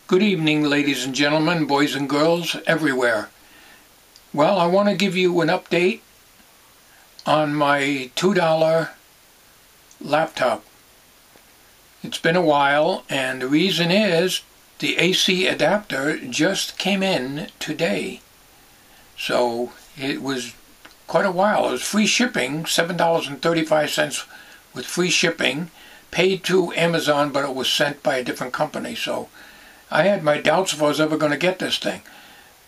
Good evening, ladies and gentlemen, boys and girls everywhere. Well, I want to give you an update on my $2 laptop. It's been a while, and the reason is the AC adapter just came in today. So it was quite a while. It was free shipping, $7.35 with free shipping, paid to Amazon, but it was sent by a different company. So I had my doubts if I was ever going to get this thing.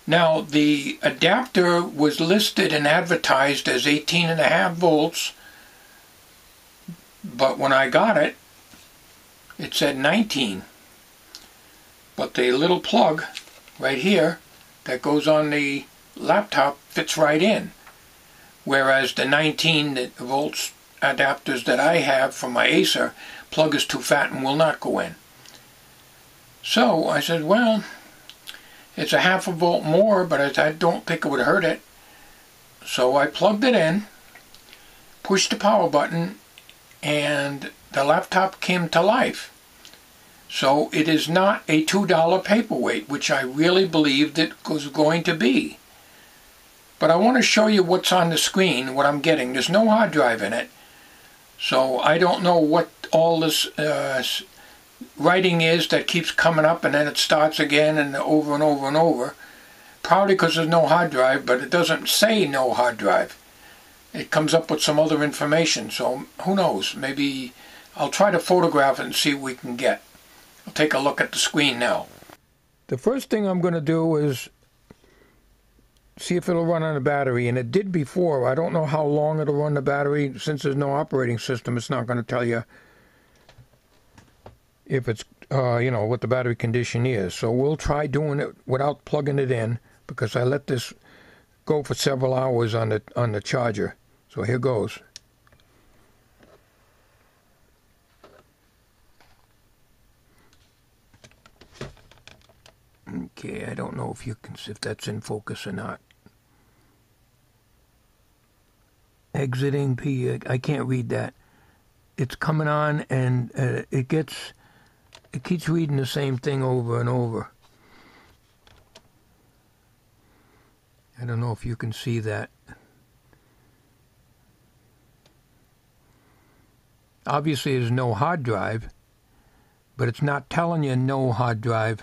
Now, the adapter was listed and advertised as 18.5 volts, but when I got it, it said 19. But the little plug right here that goes on the laptop fits right in, whereas the 19 volts adapters that I have from my Acer plug is too fat and will not go in. So I said, well, it's a half a volt more, but I don't think it would hurt it. So I plugged it in, pushed the power button, and the laptop came to life. So it is not a $2 paperweight, which I really believed it was going to be. But I want to show you what's on the screen, what I'm getting. There's no hard drive in it, so I don't know what all this writing is that keeps coming up and then it starts again and over and over and over. Probably because there's no hard drive, but it doesn't say no hard drive. It comes up with some other information, so who knows? Maybe I'll try to photograph it and see what we can get. I'll take a look at the screen now. The first thing I'm going to do is see if it'll run on a battery, and it did before. I don't know how long it'll run the battery. Since there's no operating system, it's not going to tell you if it's, what the battery condition is. So we'll try doing it without plugging it in, because I let this go for several hours on the charger. So here goes. Okay, I don't know if that's in focus or not. Exiting P, I can't read that. It's coming on, and it keeps reading the same thing over and over. I don't know if you can see that. Obviously there's no hard drive, but it's not telling you no hard drive.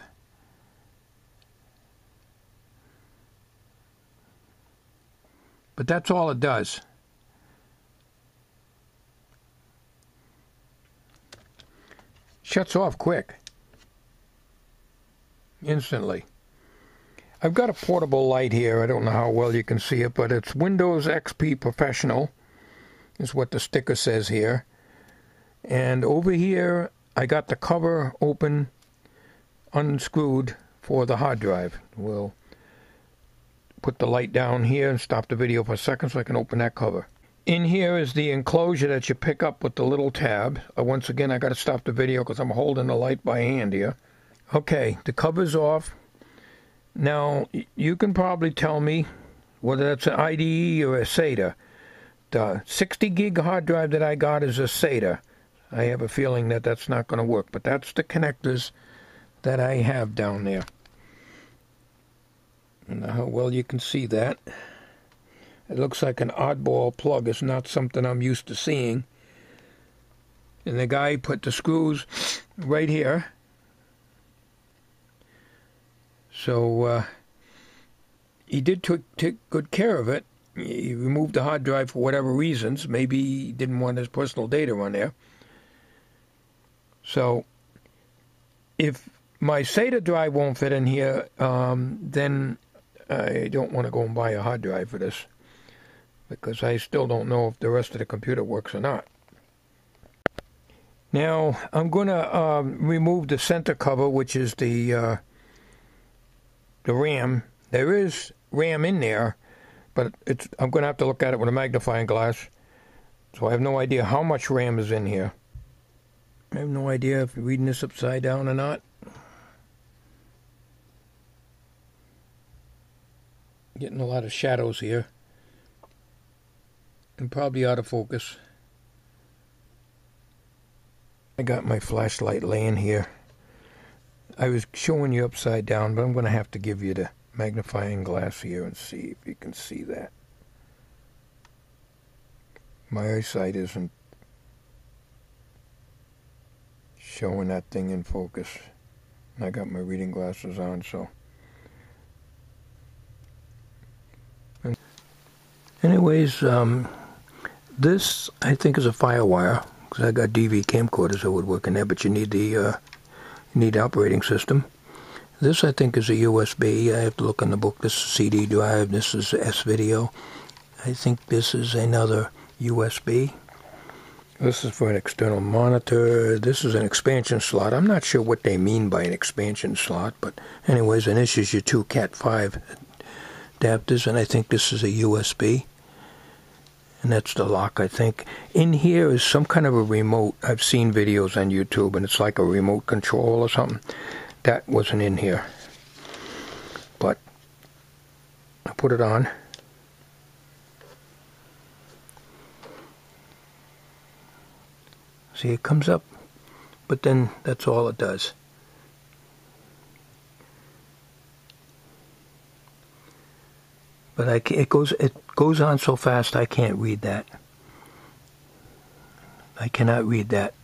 But that's all it does. Shuts off quick. Instantly. I've got a portable light here. I don't know how well you can see it, but it's Windows XP Professional is what the sticker says here. And over here I got the cover open, unscrewed for the hard drive. We'll put the light down here and stop the video for a second so I can open that cover. In here is the enclosure that you pick up with the little tab. Once again, I got to stop the video because I'm holding the light by hand here. Okay, the cover's off. Now, you can probably tell me whether that's an IDE or a SATA. The 60 gig hard drive that I got is a SATA. I have a feeling that that's not going to work, but that's the connectors that I have down there. I don't know how well you can see that. It looks like an oddball plug. It's not something I'm used to seeing. And the guy put the screws right here. So he did take good care of it. He removed the hard drive for whatever reasons. Maybe he didn't want his personal data on there. So if my SATA drive won't fit in here, then I don't want to go and buy a hard drive for this, because I still don't know if the rest of the computer works or not. Now I'm going to remove the center cover, which is the RAM. There is RAM in there, but I'm going to have to look at it with a magnifying glass. So I have no idea how much RAM is in here. I have no idea if you're reading this upside down or not. Getting a lot of shadows here. And probably out of focus. I got my flashlight laying here. I was showing you upside down, but I'm going to have to give you the magnifying glass here and see if you can see that. My eyesight isn't showing that thing in focus. I got my reading glasses on, so. Anyways, this I think is a firewire, because I got DV camcorders that would work in there, but you need the operating system. This I think is a USB. I have to look in the book. This is a CD drive. This is S-video. I think this is another USB. This is for an external monitor. This is an expansion slot. I'm not sure what they mean by an expansion slot, but anyways, and this is your two Cat5 adapters, and I think this is a USB. And that's the lock, I think. In here is some kind of a remote. I've seen videos on YouTube, and it's like a remote control or something. That wasn't in here. But I put it on. See, it comes up, but then that's all it does. But it goes on so fast I can't read that. I cannot read that.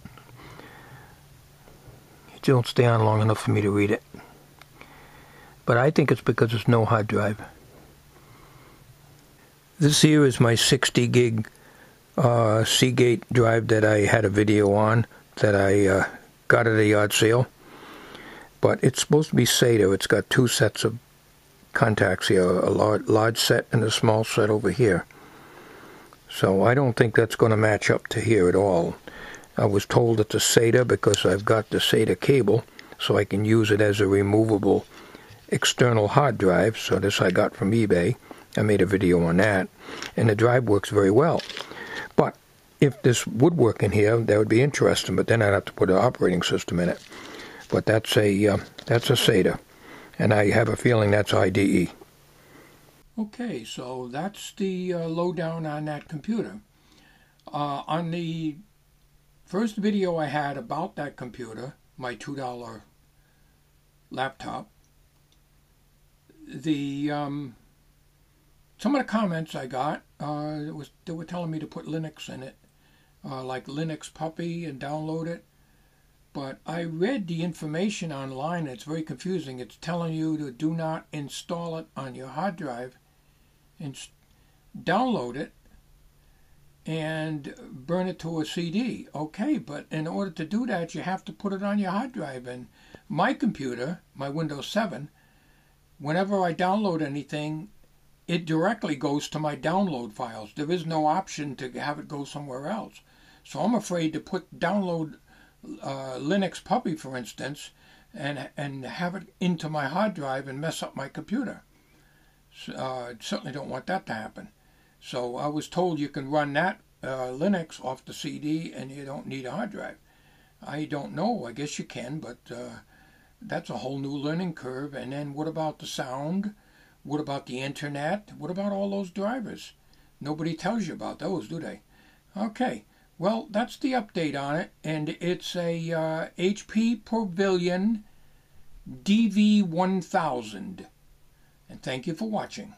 It don't stay on long enough for me to read it. But I think it's because there's no hard drive. This here is my 60 gig Seagate drive that I had a video on that I got at a yard sale. But it's supposed to be SATA. It's got two sets of contacts here, a large set and a small set over here. So I don't think that's going to match up to here at all. I was told it's a SATA because I've got the SATA cable, so I can use it as a removable external hard drive. So this I got from eBay. I made a video on that, and the drive works very well. But if this would work in here, that would be interesting, but then I'd have to put an operating system in it. But that's a SATA. And I have a feeling that's IDE. Okay, so that's the lowdown on that computer. On the first video I had about that computer, my $2 laptop, some of the comments I got, they were telling me to put Linux in it, like Linux Puppy, and download it. But I read the information online. It's very confusing. It's telling you to do not install it on your hard drive and download it and burn it to a CD. Okay, but in order to do that, you have to put it on your hard drive. And my computer, my Windows 7, whenever I download anything, it directly goes to my download files. There is no option to have it go somewhere else. So I'm afraid to download Linux Puppy, for instance, and have it into my hard drive and mess up my computer. Certainly don't want that to happen. So I was told you can run that Linux off the CD and you don't need a hard drive. I don't know. I guess you can, but that's a whole new learning curve. And then what about the sound? What about the internet? What about all those drivers? Nobody tells you about those, do they? Okay. Well, that's the update on it, and it's a HP Pavillon DV1000. And thank you for watching.